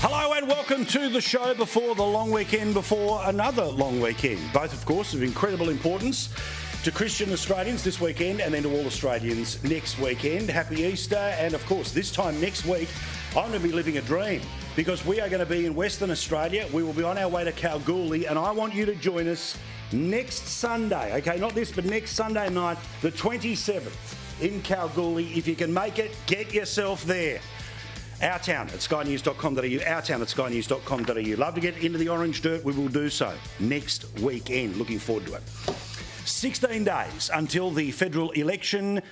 Hello and welcome to the show before the long weekend, before another long weekend. Both, of course, of incredible importance to Christian Australians this weekend and then to all Australians next weekend. Happy Easter. And, of course, this time next week, I'm going to be living a dream because we are going to be in Western Australia. We will be on our way to Kalgoorlie and I want you to join us next Sunday. OK, not this, but next Sunday night, the 27th in Kalgoorlie. If you can make it, get yourself there. Our Town at skynews.com.au, Our Town at skynews.com.au. Love to get into the orange dirt. We will do so next weekend. Looking forward to it. 16 days until the federal election.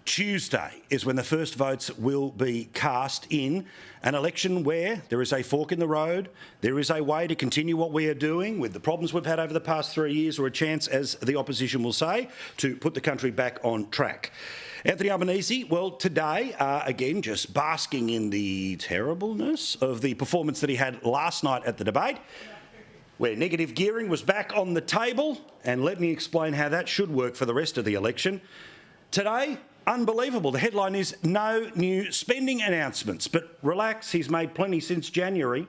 Tuesday is when the first votes will be cast in an election where there is a fork in the road. There is a way to continue what we are doing with the problems we've had over the past 3 years, or a chance, as the opposition will say, to put the country back on track. Anthony Albanese, well, today, again, just basking in the terribleness of the performance that he had last night at the debate, where negative gearing was back on the table. And let me explain how that should work for the rest of the election. Today, unbelievable. The headline is no new spending announcements. But relax, he's made plenty since January.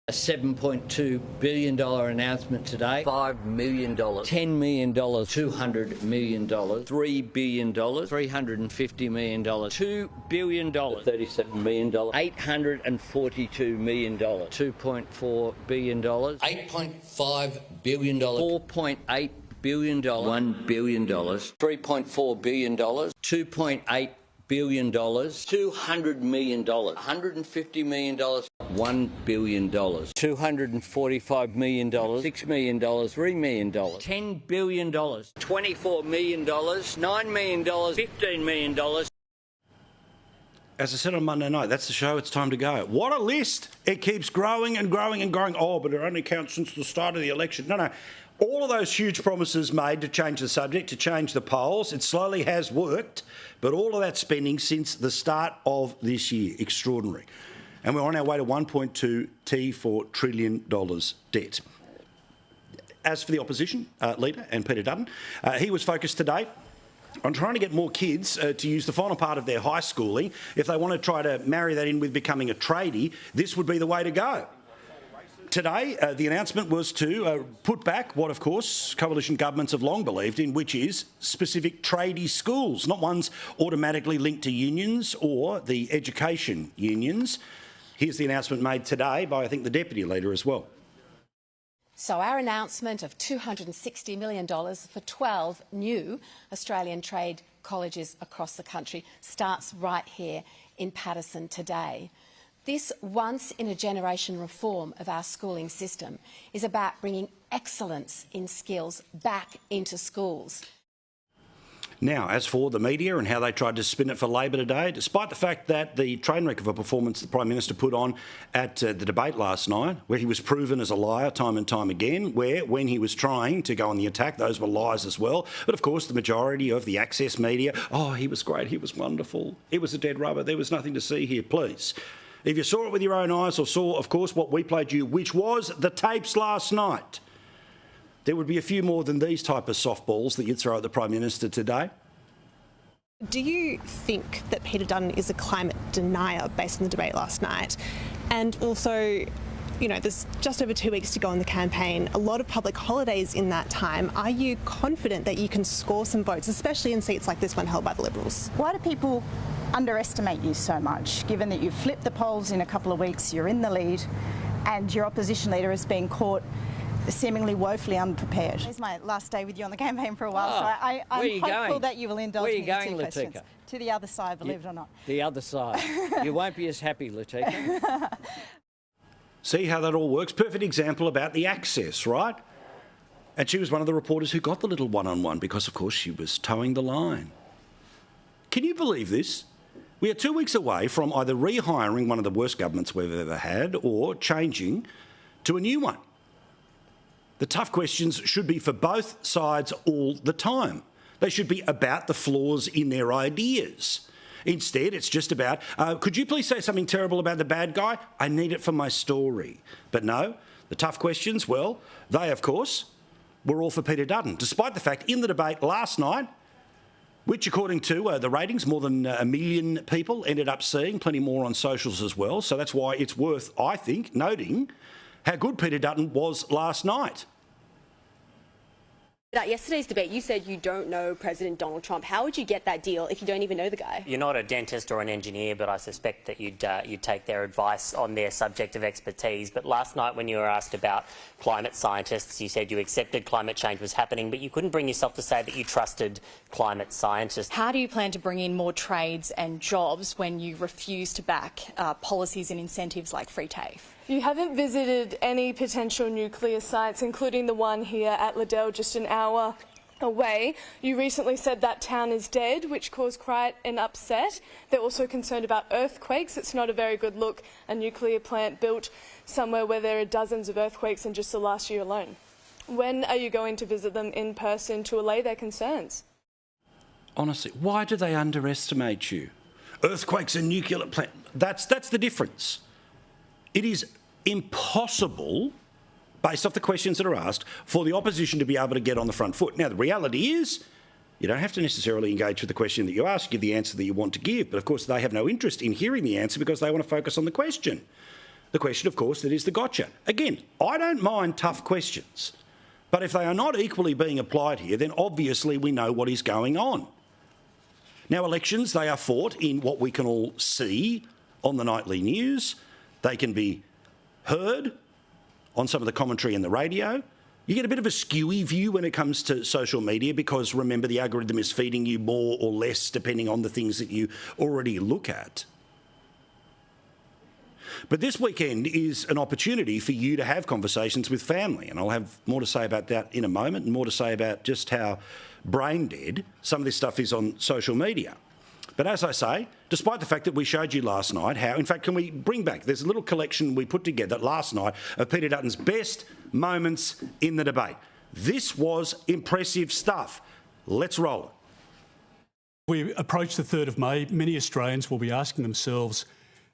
A $7.2 billion announcement today. $5 million. $10 million. $200 million. $3 billion. $350 million. $2 billion. $37 million. $842 million. $2.4 billion. $8.5 billion. $4.8 billion. $1 billion. $3.4 billion. $2.8 billion. $200 million. $150 million. $1 billion. $245 million. $6 million. $3 million. $10 billion. $24 million. $9 million. $15 million. As I said on Monday night, that's the show, it's time to go. What a list! It keeps growing and growing and growing. Oh, but it only counts since the start of the election. No. All of those huge promises made to change the subject, to change the polls, it slowly has worked, but all of that spending since the start of this year, extraordinary. And we're on our way to $1.2 trillion debt. As for the opposition leader and Peter Dutton, he was focused today on trying to get more kids to use the final part of their high schooling. If they want to try to marry that in with becoming a tradie, this would be the way to go. Today, the announcement was to put back what, of course, coalition governments have long believed in, which is specific tradie schools, not ones automatically linked to unions or the education unions. Here's the announcement made today by, I think, the Deputy Leader as well. So our announcement of $260 million for 12 new Australian trade colleges across the country starts right here in Paterson today. This once-in-a-generation reform of our schooling system is about bringing excellence in skills back into schools. Now, as for the media and how they tried to spin it for Labor today, despite the fact that the train wreck of a performance the Prime Minister put on at the debate last night, where he was proven as a liar time and time again, where when he was trying to go on the attack, those were lies as well. But of course, the majority of the access media, oh, he was great, he was wonderful, it was a dead rubber, there was nothing to see here, please. If you saw it with your own eyes or saw, of course, what we played you, which was the tapes last night, there would be a few more than these type of softballs that you'd throw at the Prime Minister today. Do you think that Peter Dutton is a climate denier based on the debate last night? And also, you know, there's just over 2 weeks to go in the campaign, a lot of public holidays in that time. Are you confident that you can score some votes, especially in seats like this one held by the Liberals? Why do people underestimate you so much, given that you've flipped the polls in a couple of weeks, you're in the lead, and your opposition leader has been caught seemingly woefully unprepared? It's my last day with you on the campaign for a while, so I'm hopeful that you will indulge me in two questions. To the other side, believe it or not. The other side. You won't be as happy, Latika. See how that all works? Perfect example about the access, right? And she was one of the reporters who got the little one-on-one because, of course, she was towing the line. Can you believe this? We are 2 weeks away from either rehiring one of the worst governments we've ever had or changing to a new one. The tough questions should be for both sides all the time. They should be about the flaws in their ideas. Instead, it's just about, could you please say something terrible about the bad guy? I need it for my story. But no, the tough questions, well, they, of course, were all for Peter Dutton, despite the fact in the debate last night which, according to the ratings, more than 1 million people ended up seeing, plenty more on socials as well. So that's why it's worth, I think, noting how good Peter Dutton was last night. At yesterday's debate, you said you don't know President Donald Trump. How would you get that deal if you don't even know the guy? You're not a dentist or an engineer, but I suspect that you'd take their advice on their subject of expertise. But last night, when you were asked about climate scientists, you said you accepted climate change was happening, but you couldn't bring yourself to say that you trusted climate scientists. How do you plan to bring in more trades and jobs when you refuse to back policies and incentives like free TAFE? You haven't visited any potential nuclear sites, including the one here at Liddell, just an hour away. You recently said that town is dead, which caused quite an upset. They're also concerned about earthquakes. It's not a very good look, a nuclear plant built somewhere where there are dozens of earthquakes in just the last year alone. When are you going to visit them in person to allay their concerns? Honestly, why do they underestimate you? Earthquakes and nuclear plant, that's the difference. It is impossible, based off the questions that are asked, for the opposition to be able to get on the front foot. Now, the reality is you don't have to necessarily engage with the question that you ask, give the answer that you want to give. But, of course, they have no interest in hearing the answer because they want to focus on the question. The question, of course, that is the gotcha. Again, I don't mind tough questions. But if they are not equally being applied here, then obviously we know what is going on. Now, elections, they are fought in what we can all see on the nightly news. They can be heard on some of the commentary in the radio. You get a bit of a skewy view when it comes to social media because, remember, the algorithm is feeding you more or less depending on the things that you already look at. But this weekend is an opportunity for you to have conversations with family, and I'll have more to say about that in a moment and more to say about just how brain dead some of this stuff is on social media. But as I say, despite the fact that we showed you last night how, in fact, can we bring back, there's a little collection we put together last night of Peter Dutton's best moments in the debate. This was impressive stuff. Let's roll it. We approach the 3rd of May. Many Australians will be asking themselves,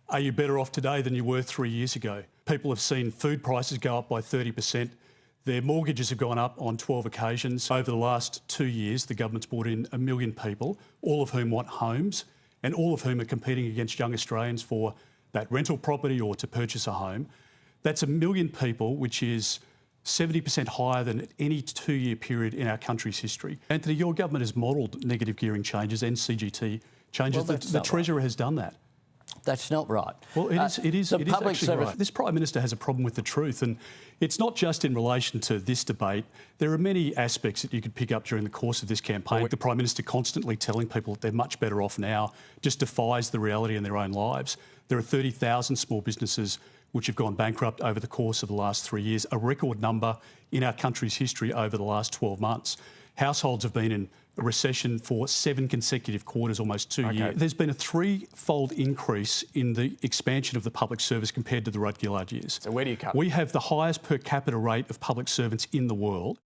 are you better off today than you were 3 years ago? People have seen food prices go up by 30%. Their mortgages have gone up on 12 occasions. Over the last 2 years, the government's brought in 1 million people, all of whom want homes and all of whom are competing against young Australians for that rental property or to purchase a home. That's 1 million people, which is 70% higher than any 2-year period in our country's history. Anthony, your government has modelled negative gearing changes and CGT changes. Well, the Treasurer has done that. That's not right. Well, it is public actually service. right. This Prime Minister has a problem with the truth, and it's not just in relation to this debate. There are many aspects that you could pick up during the course of this campaign. The Prime Minister constantly telling people that they're much better off now just defies the reality in their own lives. There are 30,000 small businesses which have gone bankrupt over the course of the last 3 years, a record number in our country's history over the last 12 months. Households have been in a recession for 7 consecutive quarters, almost 2 years. There's been a 3-fold increase in the expansion of the public service compared to the Rudd-Gillard years. So where do you cut? We have the highest per capita rate of public servants in the world.